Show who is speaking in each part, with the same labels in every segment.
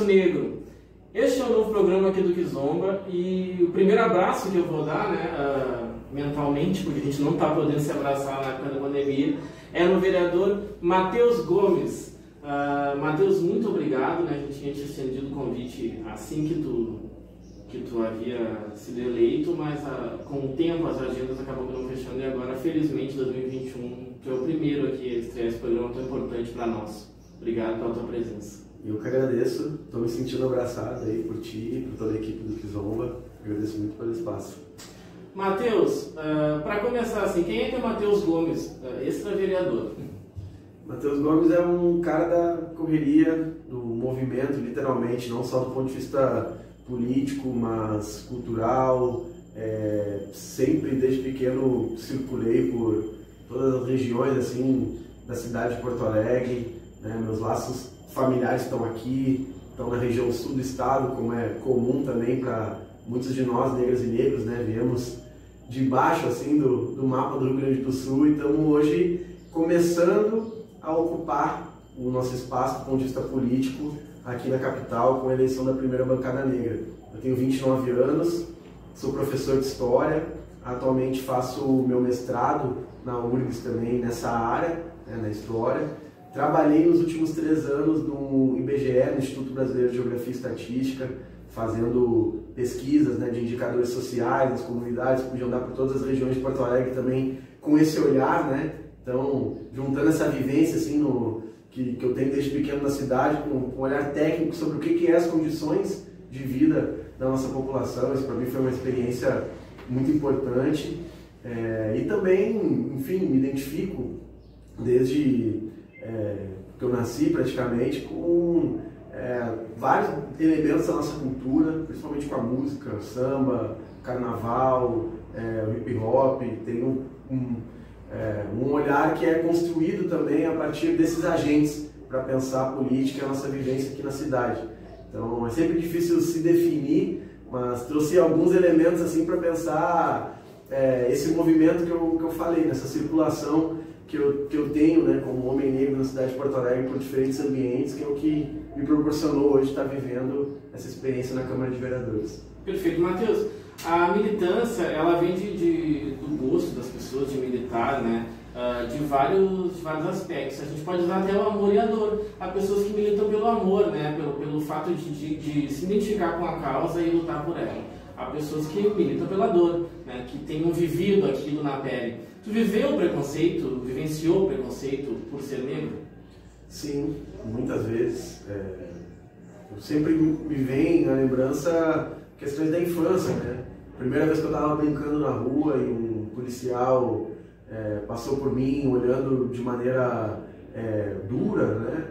Speaker 1: Negro. Este é o novo programa aqui do Kizomba e o primeiro abraço que eu vou dar, mentalmente, porque a gente não está podendo se abraçar na época da pandemia, é no vereador Matheus Gomes. Matheus, muito obrigado, né? A gente tinha te estendido o convite assim que tu havia sido eleito, mas com o tempo as agendas acabam não fechando e agora, felizmente, 2021, tu é o primeiro aqui a estrear esse programa tão importante para nós. Obrigado pela tua presença.
Speaker 2: Eu que agradeço, estou me sentindo abraçado aí por ti, por toda a equipe do Kizomba. Agradeço muito pelo espaço.
Speaker 1: Matheus, para começar assim, quem é que é Matheus Gomes, extra-vereador?
Speaker 2: Matheus Gomes é um cara da correria, do movimento, literalmente, não só do ponto de vista político, mas cultural. Sempre desde pequeno circulei por todas as regiões assim da cidade de Porto Alegre, né? Meus laços familiares estão aqui, estão na região sul do estado, como é comum também para muitos de nós, negras e negros, né? Viemos de baixo assim do mapa do Rio Grande do Sul e estamos hoje começando a ocupar o nosso espaço do ponto de vista político aqui na capital com a eleição da primeira bancada negra. Eu tenho 29 anos, sou professor de História, atualmente faço o meu mestrado na URGS também nessa área, né, na História. Trabalhei nos últimos 3 anos no IBGE, no Instituto Brasileiro de Geografia e Estatística, fazendo pesquisas, né, de indicadores sociais das comunidades que podiam dar por todas as regiões de Porto Alegre também com esse olhar, né? Então, juntando essa vivência assim, que eu tenho desde pequeno na cidade, com um olhar técnico sobre o que é as condições de vida da nossa população, isso para mim foi uma experiência muito importante. E também, enfim, me identifico desde que eu nasci praticamente com vários elementos da nossa cultura, principalmente com a música, o samba, o carnaval, o hip hop. Tenho um olhar que é construído também a partir desses agentes para pensar a política e a nossa vivência aqui na cidade. Então é sempre difícil se definir, mas trouxe alguns elementos assim para pensar esse movimento que eu falei, nessa circulação que eu tenho, né, como homem negro na cidade de Porto Alegre por diferentes ambientes, que é o que me proporcionou hoje estar vivendo essa experiência na Câmara de Vereadores.
Speaker 1: Perfeito. Matheus, a militância, ela vem do gosto das pessoas de militar, né? De vários aspectos. A gente pode usar até o amor e a dor. Há pessoas que militam pelo amor, né? Pelo fato de se identificar com a causa e lutar por ela. Há pessoas que militam pela dor, né? Que tenham vivido aquilo na pele. Tu viveu o preconceito, vivenciou o preconceito por ser negro?
Speaker 2: Sim, muitas vezes. Eu sempre me vem na lembrança questões da infância, né? Primeira vez que eu estava brincando na rua e um policial passou por mim olhando de maneira dura, né?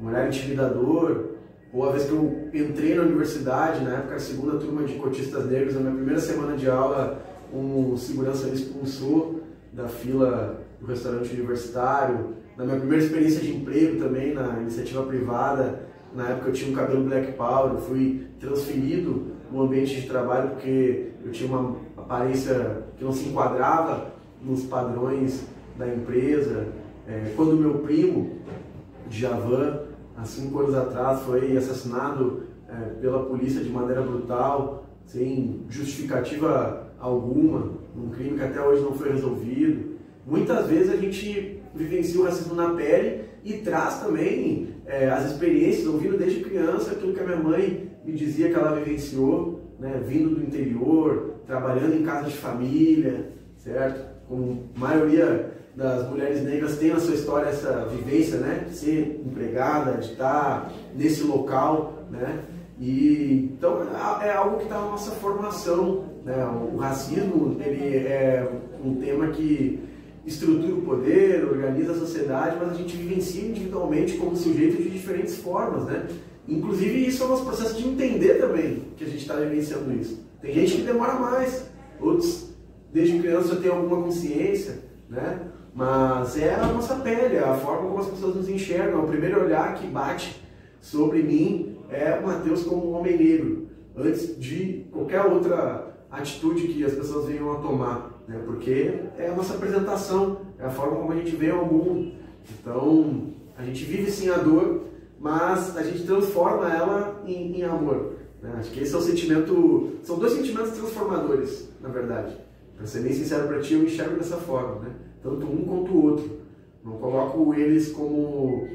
Speaker 2: Um olhar intimidador. Ou a vez que eu entrei na universidade, na época a segunda turma de cotistas negros, na minha primeira semana de aula, um segurança me expulsou da fila do restaurante universitário. Na minha primeira experiência de emprego também, na iniciativa privada, na época eu tinha um cabelo black power, eu fui transferido no ambiente de trabalho porque eu tinha uma aparência que não se enquadrava nos padrões da empresa. Quando meu primo, Djavan, há 5 anos atrás, foi assassinado pela polícia de maneira brutal, sem justificativa alguma, um crime que até hoje não foi resolvido. Muitas vezes a gente vivencia o racismo na pele e traz também as experiências, ouvindo desde criança aquilo que a minha mãe me dizia que ela vivenciou, né, vindo do interior, trabalhando em casa de família, certo? Como a maioria das mulheres negras tem na sua história essa vivência, né, de ser empregada, de estar nesse local, né? E então é algo que está na nossa formação, né? O racismo, ele é um tema que estrutura o poder, organiza a sociedade, mas a gente vivencia individualmente como sujeito de diferentes formas, né? Inclusive isso é o nosso processo de entender também que a gente está vivenciando isso. Tem gente que demora mais, outros desde criança já tem alguma consciência, né? Mas é a nossa pele, é a forma como as pessoas nos enxergam. O primeiro olhar que bate sobre mim é o Matheus como um homem negro, antes de qualquer outra atitude que as pessoas venham a tomar, né? Porque é a nossa apresentação, é a forma como a gente vê ao mundo. Então, a gente vive sim a dor, mas a gente transforma ela em amor. Né? Acho que esse é o sentimento, são dois sentimentos transformadores, na verdade. Para ser bem sincero para ti, eu enxergo dessa forma, né? Tanto um quanto o outro. Não coloco eles como...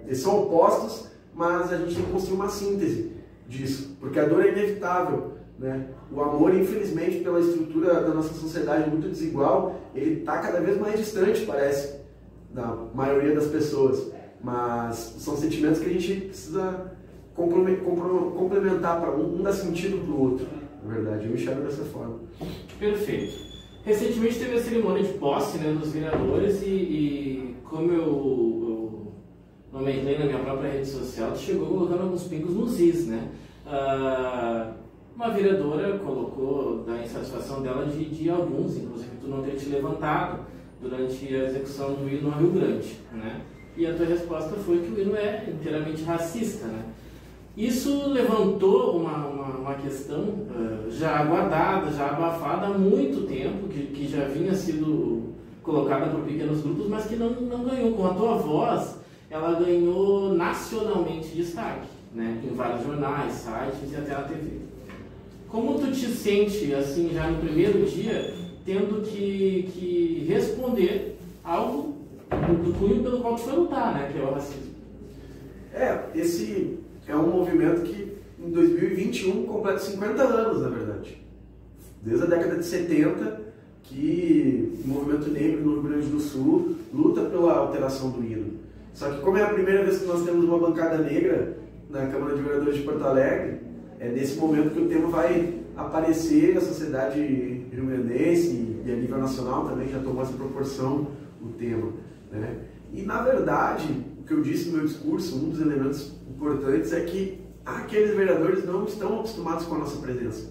Speaker 2: eles são opostos, mas a gente tem que construir uma síntese disso, porque a dor é inevitável, né? O amor, infelizmente, pela estrutura da nossa sociedade muito desigual, ele está cada vez mais distante, parece, da maioria das pessoas. Mas são sentimentos que a gente precisa complementar para um dar sentido para o outro, na verdade. Eu enxergo dessa forma.
Speaker 1: Perfeito. Recentemente teve a cerimônia de posse, né, dos vereadores e como eu nomeei na minha própria rede social, chegou colocando alguns pingos nos is, né? Uma vereadora colocou da insatisfação dela de alguns, inclusive tu não ter te levantado durante a execução do hino no Rio Grande, né? E a tua resposta foi que o hino é inteiramente racista, né? Isso levantou uma questão já aguardada, já abafada há muito tempo, que já vinha sido colocada por pequenos grupos, mas que não ganhou. Com a tua voz, ela ganhou nacionalmente destaque, né? Em vários jornais, sites e até na TV. Como tu te sente, assim, já no primeiro dia, tendo que responder algo do cunho pelo qual tu foi lutar, né? Que é o racismo?
Speaker 2: Esse é um movimento que em 2021 completa 50 anos, na verdade. Desde a década de 70, que o movimento negro no Rio Grande do Sul luta pela alteração do hino. Só que como é a primeira vez que nós temos uma bancada negra na Câmara de Vereadores de Porto Alegre, é nesse momento que o tema vai aparecer, a sociedade rio-grandense e a nível nacional também já tomou essa proporção o tema, né? E na verdade, o que eu disse no meu discurso, um dos elementos importantes é que aqueles vereadores não estão acostumados com a nossa presença.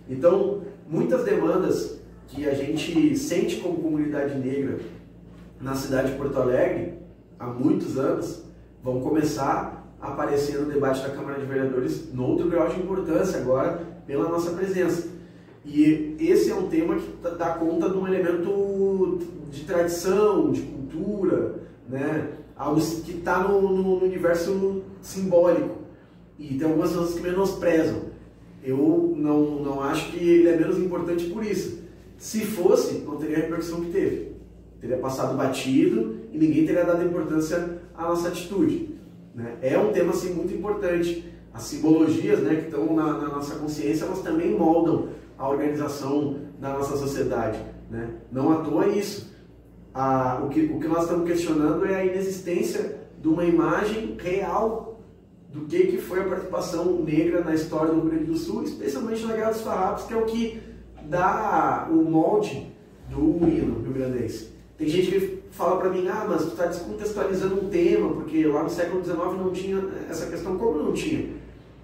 Speaker 2: Então, muitas demandas que a gente sente como comunidade negra na cidade de Porto Alegre, há muitos anos, vão começar a aparecer no debate da Câmara de Vereadores no outro grau de importância agora, pela nossa presença. E esse é um tema que dá conta de um elemento de tradição, de cultura, né? Algo que está no universo simbólico. E tem algumas pessoas que menosprezam. Eu não acho que ele é menos importante por isso. Se fosse, não teria a repercussão que teve. Teria passado batido e ninguém teria dado importância à nossa atitude, né? É um tema assim, muito importante. As simbologias, né, que estão na nossa consciência, elas também moldam a organização da nossa sociedade, né? Não à toa é isso. O que nós estamos questionando é a inexistência de uma imagem real do que foi a participação negra na história do Rio Grande do Sul, especialmente na Guerra dos Farrapos, que é o que dá o molde do hino rio-grandense. Tem gente que fala para mim, mas tu está descontextualizando um tema, porque lá no século XIX não tinha essa questão. Como não tinha?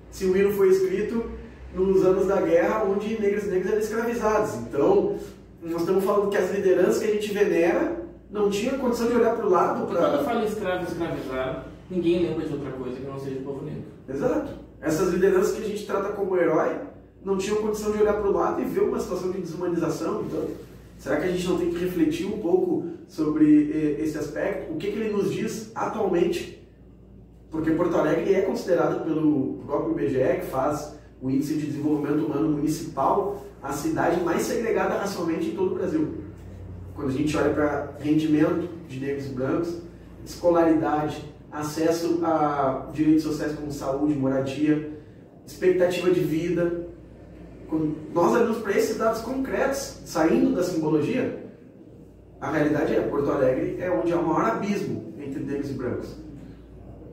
Speaker 2: Se o hino foi escrito nos anos da guerra, onde negros e negras eram escravizados. Então, nós estamos falando que as lideranças que a gente venera não tinham condição de olhar para o lado para...
Speaker 1: Quando fala escravo e escravizado, ninguém lembra de outra coisa que não seja o povo negro.
Speaker 2: Exato. Essas lideranças que a gente trata como herói não tinham condição de olhar para o lado e ver uma situação de desumanização. Então, será que a gente não tem que refletir um pouco sobre esse aspecto? O que ele nos diz atualmente? Porque Porto Alegre é considerado pelo próprio IBGE, que faz o Índice de Desenvolvimento Humano Municipal, a cidade mais segregada racialmente em todo o Brasil. Quando a gente olha para rendimento de negros e brancos, escolaridade, acesso a direitos sociais como saúde, moradia, expectativa de vida. Quando nós olhamos para esses dados concretos, saindo da simbologia, a realidade é, Porto Alegre é onde há o maior abismo entre negros e brancos.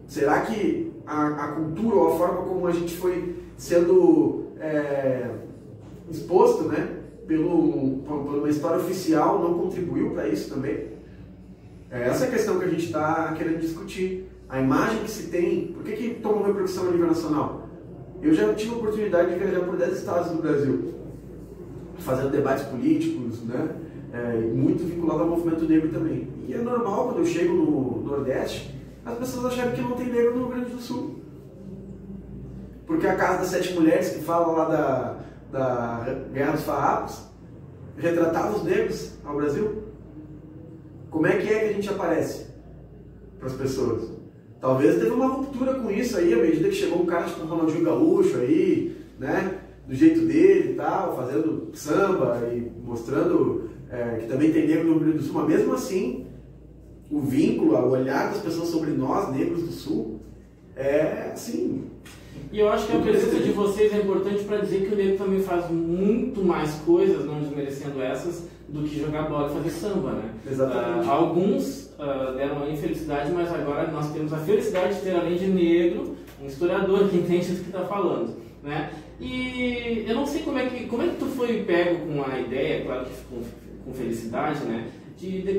Speaker 2: Será que a cultura ou a forma como a gente foi sendo exposto, né, por uma história oficial não contribuiu para isso também? Essa é a questão que a gente está querendo discutir. A imagem que se tem, por que toma uma repercussão a nível nacional? Eu já tive a oportunidade de viajar por 10 estados do Brasil, fazendo debates políticos, né? Muito vinculado ao movimento negro também. E é normal, quando eu chego no Nordeste, as pessoas acharem que não tem negro no Rio Grande do Sul. Porque a Casa das Sete Mulheres, que fala lá da Guerra dos Farrapos, retratava os negros ao Brasil. Como é que a gente aparece para as pessoas? Talvez teve uma ruptura com isso aí, à medida que chegou um cara tipo o Ronaldinho Gaúcho aí, né? Do jeito dele e tal, fazendo samba e mostrando que também tem negro no Rio Grande do Sul, mas mesmo assim, o vínculo, o olhar das pessoas sobre nós, negros do Sul, é assim...
Speaker 1: E eu acho que a presença de vocês é importante para dizer que o negro também faz muito mais coisas, não desmerecendo essas, do que jogar bola e fazer samba, né?
Speaker 2: Exatamente.
Speaker 1: Alguns deram a infelicidade, mas agora nós temos a felicidade de ter, além de negro, um historiador que entende do que está falando, né? E eu não sei como é que tu foi pego com a ideia, claro que com felicidade, né?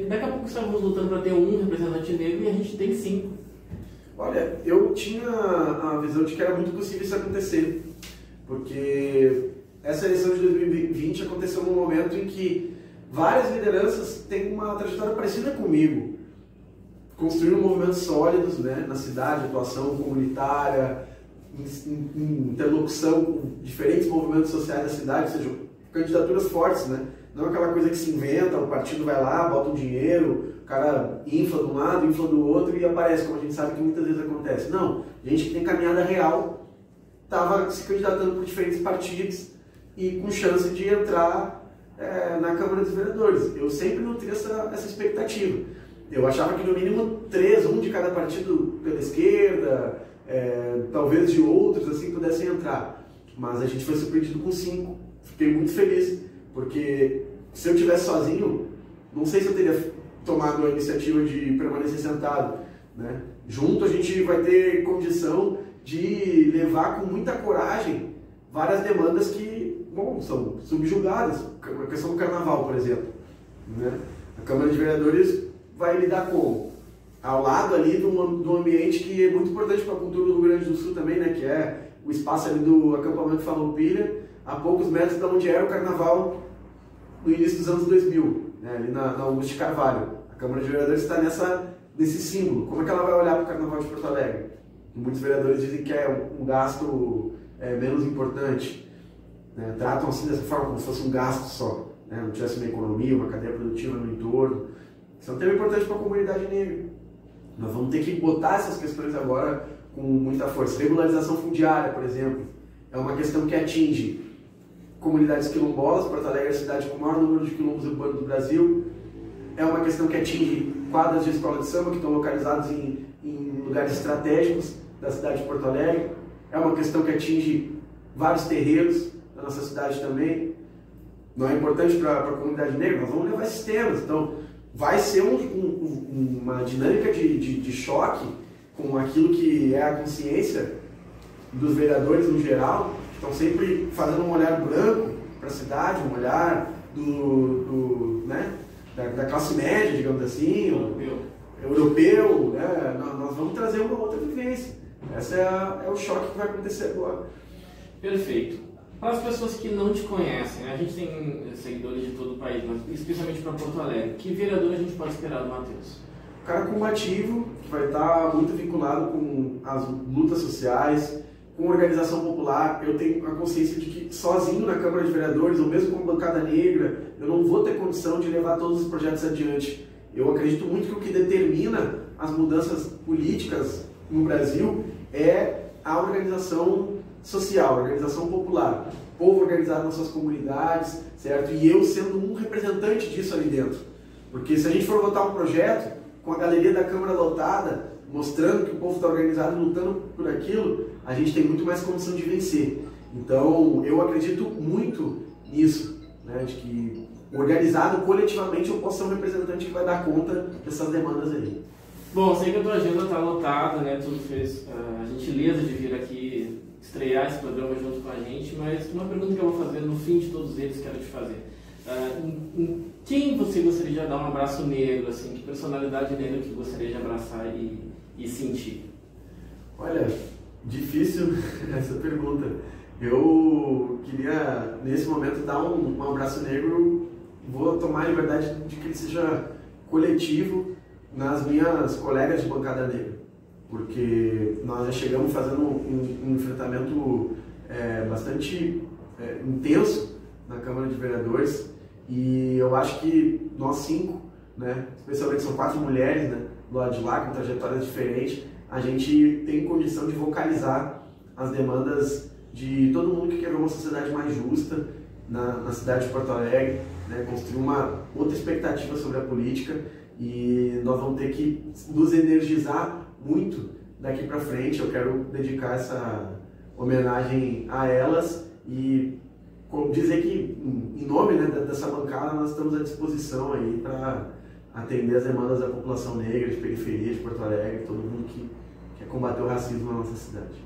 Speaker 1: Daqui a pouco estávamos lutando para ter um representante negro e a gente tem 5.
Speaker 2: Olha, eu tinha a visão de que era muito possível isso acontecer, porque essa eleição de 2020 aconteceu num momento em que várias lideranças têm uma trajetória parecida comigo, construindo movimentos sólidos, né, na cidade, atuação comunitária, interlocução com diferentes movimentos sociais da cidade, ou seja, candidaturas fortes, né? Não aquela coisa que se inventa, o partido vai lá, bota um dinheiro, o cara infla de um lado, infla do outro e aparece, como a gente sabe que muitas vezes acontece. Não, gente que tem caminhada real estava se candidatando por diferentes partidos e com chance de entrar na Câmara dos Vereadores. Eu sempre nutri essa expectativa. Eu achava que no mínimo 3, um de cada partido pela esquerda, talvez de outros assim pudessem entrar. Mas a gente foi surpreendido com 5. Fiquei muito feliz, porque se eu tivesse sozinho, não sei se eu teria tomado a iniciativa de permanecer sentado, né? Junto a gente vai ter condição de levar com muita coragem várias demandas que, bom, são subjugadas. A questão do carnaval, por exemplo, né? A Câmara de Vereadores vai lidar como? Ao lado ali de um ambiente que é muito importante para a cultura do Rio Grande do Sul também, né? Que é o espaço ali do acampamento Farroupilha, a poucos metros de onde era o carnaval no início dos anos 2000, né? Ali na Augusto de Carvalho. A Câmara de Vereadores está nesse símbolo. Como é que ela vai olhar para o carnaval de Porto Alegre? E muitos vereadores dizem que é um gasto menos importante, né? Tratam assim dessa forma, como se fosse um gasto só, né? Não tivesse uma economia, uma cadeia produtiva no entorno. Isso é um tema importante para a comunidade negra. Nós vamos ter que botar essas questões agora com muita força. Regularização fundiária, por exemplo, é uma questão que atinge comunidades quilombolas. Porto Alegre é a cidade com o maior número de quilombos urbanos do Brasil. É uma questão que atinge quadras de escola de samba que estão localizadas em lugares estratégicos da cidade de Porto Alegre. É uma questão que atinge vários terreiros da nossa cidade também. Não é importante para a comunidade negra, nós vamos levar esses temas. Então, vai ser uma dinâmica de choque com aquilo que é a consciência dos vereadores no geral, que estão sempre fazendo um olhar branco para a cidade, um olhar né, da classe média, digamos assim, europeu, né? Nós vamos trazer uma outra vivência. Esse é o choque que vai acontecer agora.
Speaker 1: Perfeito. Para as pessoas que não te conhecem, né? A gente tem seguidores de todo o país, mas especialmente para Porto Alegre, que vereador a gente pode esperar do Matheus?
Speaker 2: Um cara combativo, que vai estar muito vinculado com as lutas sociais, com a organização popular. Eu tenho a consciência de que sozinho na Câmara de Vereadores, ou mesmo com bancada negra, eu não vou ter condição de levar todos os projetos adiante. Eu acredito muito que o que determina as mudanças políticas no Brasil é a organização social, a organização popular, o povo organizado nas suas comunidades, certo? E eu sendo um representante disso ali dentro. Porque se a gente for votar um projeto com a galeria da Câmara lotada, mostrando que o povo está organizado, lutando por aquilo, a gente tem muito mais condição de vencer. Então, eu acredito muito nisso, né? De que organizado coletivamente eu posso ser um representante que vai dar conta dessas demandas aí.
Speaker 1: Bom, sei que a tua agenda está lotada, né? Tu fez a gentileza de vir aqui estrear esse programa junto com a gente, mas uma pergunta que eu vou fazer no fim de todos eles, quero te fazer. Em quem você gostaria de dar um abraço negro, assim? Que personalidade negra que gostaria de abraçar e sentir?
Speaker 2: Olha, difícil essa pergunta. Eu queria, nesse momento, dar um abraço negro. Vou tomar a liberdade de que ele seja coletivo nas minhas colegas de bancada negra, porque nós já chegamos fazendo um enfrentamento bastante intenso na Câmara de Vereadores, e eu acho que nós 5, né, especialmente são 4 mulheres, né, do lado de lá, com trajetórias diferentes, a gente tem condição de vocalizar as demandas de todo mundo que quer ver uma sociedade mais justa na cidade de Porto Alegre, né? Construir uma outra expectativa sobre a política, e nós vamos ter que nos energizar muito daqui para frente. Eu quero dedicar essa homenagem a elas e dizer que, em nome, né, dessa bancada, nós estamos à disposição aí para atender as demandas da população negra, de periferia, de Porto Alegre, todo mundo que quer combater o racismo na nossa cidade.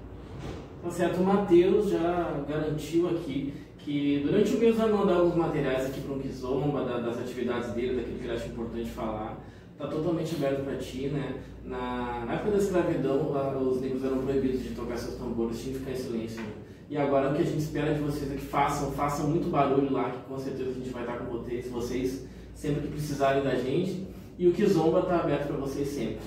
Speaker 1: Tá certo, o Matheus já garantiu aqui que durante o mês vai mandar alguns materiais aqui para o Kizomba, das atividades dele, daquilo que ele acha importante falar. Está totalmente aberto para ti, né? Na época da escravidão, os negros eram proibidos de tocar seus tambores, tinham que ficar em silêncio. Né? E agora o que a gente espera de vocês é que façam muito barulho lá, que com certeza a gente vai estar com vocês sempre que precisarem da gente. E o Kizomba está aberto para vocês sempre.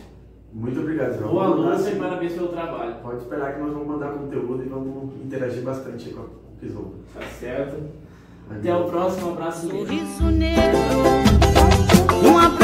Speaker 2: Muito obrigado, João.
Speaker 1: Boa luta e parabéns pelo trabalho.
Speaker 2: Pode esperar que nós vamos mandar conteúdo e vamos interagir bastante com o Kizomba.
Speaker 1: Tá certo. Até o próximo, abraço.
Speaker 3: Sorriso negro, um abraço.